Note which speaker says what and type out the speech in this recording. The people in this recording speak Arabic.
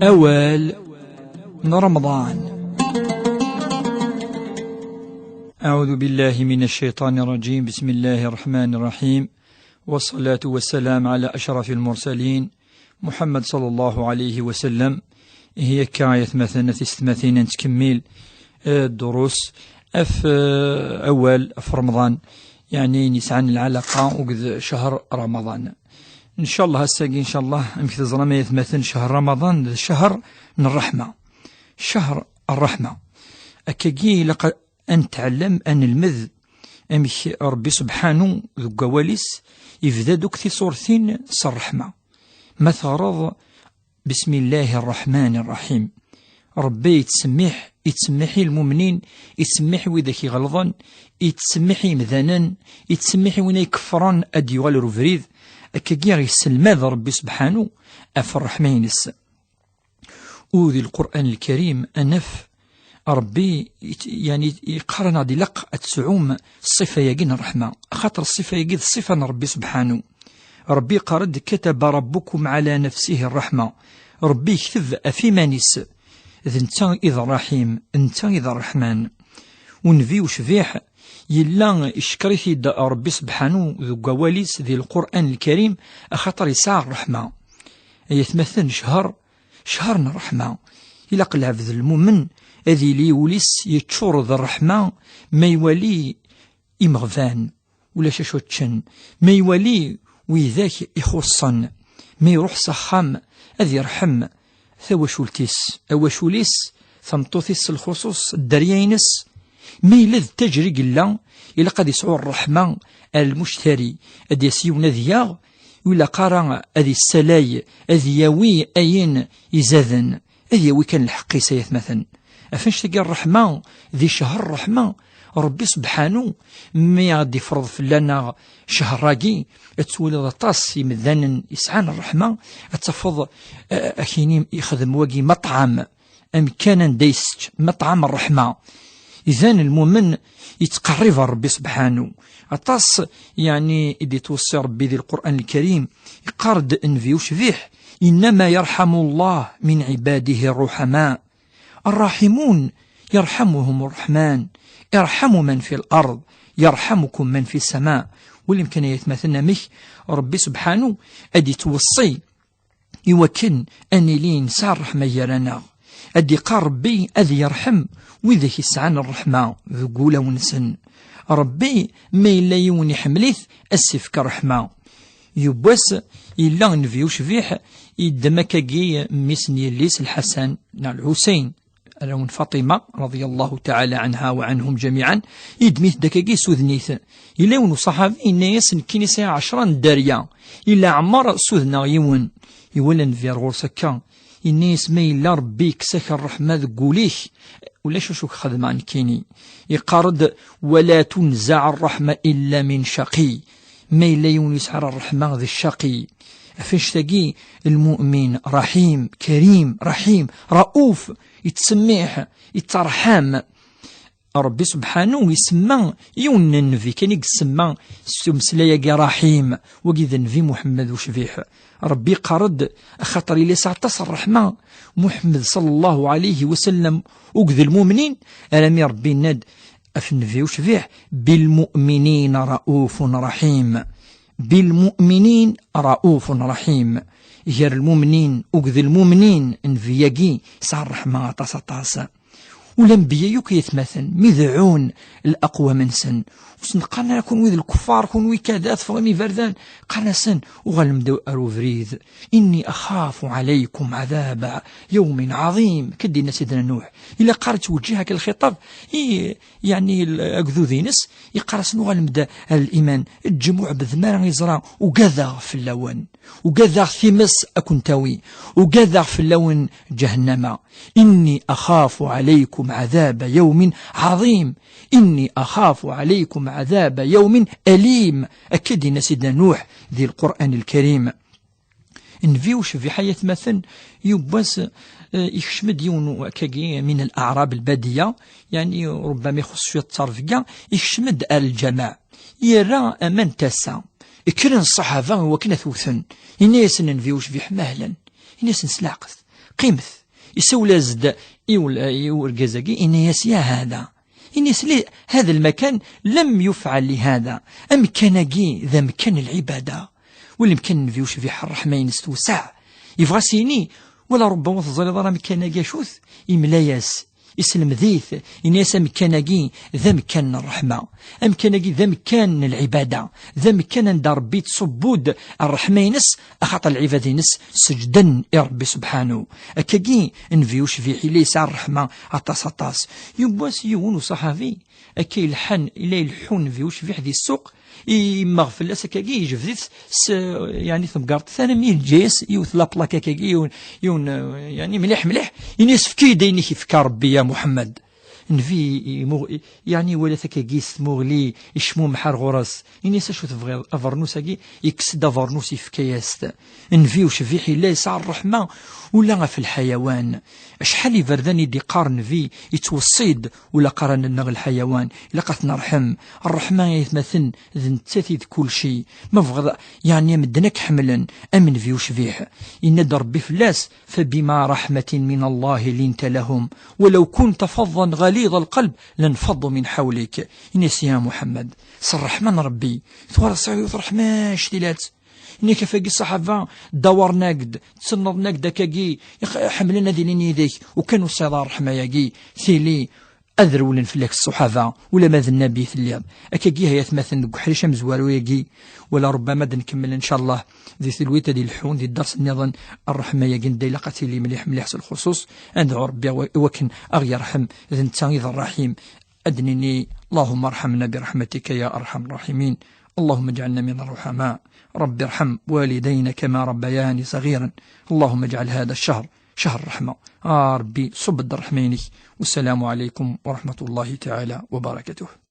Speaker 1: أول رمضان. أعوذ بالله من الشيطان الرجيم. بسم الله الرحمن الرحيم، والصلاة والسلام على أشرف المرسلين محمد صلى الله عليه وسلم. هي كاية مثلا تستمثين تكمل الدروس أول في رمضان، يعني نسعى العلاقة وقد شهر رمضان إن شاء الله. هساقي إن شاء الله أمك تزرم يتمثل شهر رمضان شهر من الرحمة، شهر الرحمة. أكاقي لقد أن تعلم أن المذ أمك ربي سبحانه ذو قواليس يفدادك في صورتين الرحمة. مثلا بسم الله الرحمن الرحيم، ربي يتسمحي المؤمنين، يتسمحي وذاك غلظا، يتسمحي مذانا، يتسمحي وين يكفران أديوال روفريد. أكاقي يسلماذ ربي سبحانه أف الرحمة ينس. وذي القرآن الكريم أنف ربي يعني يقارن عدي لق أتسعوم الصفة يجين الرحمة، خاطر الصفة يجين الصفة ربي سبحانه. ربي قارد كتب ربكم على نفسه الرحمة، ربي يكتب أفيما نس انت إذا رحيم انت إذا الرحمن. ونفي وشفيح يلا إشكريثي دا ربي سبحانه ذو قواليس ذي القرآن الكريم، أخاطر يسعى الرحمة يتمثل شهر الرحمة. إلا قل عبد المؤمن أذي لي وليس يتشور ذا الرحمة، ما يولي إمغفان ولا شاشوتشن، ما يولي ويذاك يخصن، ما يروح سخام أذي يرحم ثواشولتيس أواشوليس ثمطوثيس الخصوص الدريينس. ما يلذ تجري قلا إلا قد يسعو الرحمة المشتري أدي يسيونا ذياغ ولا قارا أذي السلاي أذي يوي أين يزاذن أذي يوي كان الحقي سيثمثن. أفنش تلقى الرحمة ذي شهر الرحمة ربي سبحانه ما يغدي يفرض فلانا شهر راقي تولد طاس يمذان يسعان الرحمة أتفض أخيني يخدم واقي مطعم أمكانا ديست مطعم الرحمة. إذن المؤمن يتقرب ربي سبحانه أطاس، يعني إذا توصي ربي ذي القرآن الكريم يقارد انفيوش فيه إنما يرحم الله من عباده الرحماء، الراحمون يرحمهم الرحمن، ارحموا من في الأرض يرحمكم من في السماء. واليمكن يتمثلنا مش ربي سبحانه أدي توصي يوكن أني لين سار رحمة يرانا أدي قارب بي أذي يرحم وذاك يسعان الرحمة ذقوله ونسن. ربي ما إلا يوني حمليث أسفك رحمة يبوس إلا نفيوش فيح يدمكاقي ميسن يليس الحسن الحسين رون فاطمة رضي الله تعالى عنها وعنهم جميعا يدميث دكاقي سوذنيث إلا ونو صحابي ناس كنيسة 10 داريا إلا عمر سوذنا يون يولن في غورسكا الناس ما إلا ربي كسك الرحمة ذقوليش ولا شو خدمان كيني يقارد ولا تنزع الرحمة إلا من شقي، ما إلا يسعر الرحمة ذي الشقي. فاش تجي المؤمن رحيم كريم رحيم رؤوف يتسميح يترحم ربي سبحانه يسمى يون النبي كان يسمى سمسلايا رحيم وكذا النبي محمد وشفيح. ربي قرد خاطر لي ساعتص الرحمة محمد صلى الله عليه وسلم وكذا المؤمنين رمي ربي ند في النبي وشفيح بالمؤمنين رؤوف رحيم، بالمؤمنين رؤوف رحيم. غير المؤمنين وكذا المؤمنين انفياقي سع الرحمة طاسة والانبياء يوك يتمثل مذعون الأقوى من سن وسن قالنا كون ويذ الكفار كون ويكادات فغمي فردان قالنا سن وغلمدو أروفريذ إني أخاف عليكم عذاب يوم عظيم. كدينا سيدنا نوح إلا قارت وجهك الخطاب يعني الأقذوذينس يقارس نغلمد الإيمان الجموع بذمار يزرع وقذا في اللون وقذا ثمس أكنتوي وقذا في اللون جهنم. إني أخاف عليكم عذاب يوم عظيم، إني أخاف عليكم عذاب يوم أليم. أكدنا سيدنا نوح ذي القرآن الكريم نفيوش في حياة مثل يبوس يخشمد يون كاقي من الأعراب البادية، يعني ربما يخص شوية الطرفقة يخشمد الجماع يرى أمان تاسع إكرن الصحابة وكنا ثوثن إناس ننفيوش في حمهلا إناس نسلاقث قيمث يسول زد يورجزاكي إن يسيا هذا إن يسلي هذا المكان لم يفعل لهذا أمكانكي ذا مكان العبادة والمكان فيوش في الرحمة ينستوسع يبغى سيني ولا ربما تظل ضرا مكانكي شوث إملاياس يسلم ذيث إنيس أمكانكي ذا مكان الرحمة أمكانكي ذا مكان العبادة ذا مكان دار بيت صبود الرحمة ينس أخاط العبادة ينس سجدا يا ربي سبحانه أكاكي انفيوش في حليس الرحمة عطاس يبواس يون صحافي أكي الحن إلى الحون فيوش في حدي السوق يمغفل لاس كاكي يجفديت يعني ثمقارت ثاني ميل جيس يوث لابلا كاكي يون يعني مليح ينس فكي ديني كيف ربي يا محمد نفي يعني ولا ثكاكيس مغلي يشمو محار غرس ينس شو تبغي افرنوس كي يكسد افرنوس يفكياست نفي وشفيحي لا يسع الرحمه ولا في الحيوان شحال يفرداني دي قارن في يتوصيد ولا قارن النغ الحيوان الا قات نرحم الرحمه يتمثل ذنتاتي كل شيء ما بغض يعني مدنك حملا امن في وشفيح ان ربي فلاس فبما رحمه من الله لنت لهم ولو كنت فظا غليظ القلب لانفضوا من حولك إنس يا محمد صرح من ربي ثوار الصعيد يطرح ما شتيلات إني كفاقي الصحابة دور ناقد تصنض ناقد كاقي حملنا ذي يديك وكانوا الصيدار رحمة ثيلي أذرولن فلاك الصحابة ولا ماذا النبي ثليض أكاقي هي تمثل حريشة مزوارو ياقي ولا ربما نكمل إن شاء الله ذي ثلويتة دي الحون دي الدرس النظام الرحمة ياقي ندي لقاتي لي مليح الخصوص أندعو ربي وكن أغي رحم ذي نتانيذ الرحيم أدنني اللهم ارحمنا برحمتك يا أرحم الراحمين اللهم اجعلنا من الرحماء رب ارحم والدينا كما ربياني صغيرا اللهم اجعل هذا الشهر شهر الرحمة ربي صب الرحميني والسلام عليكم ورحمة الله تعالى وبركاته.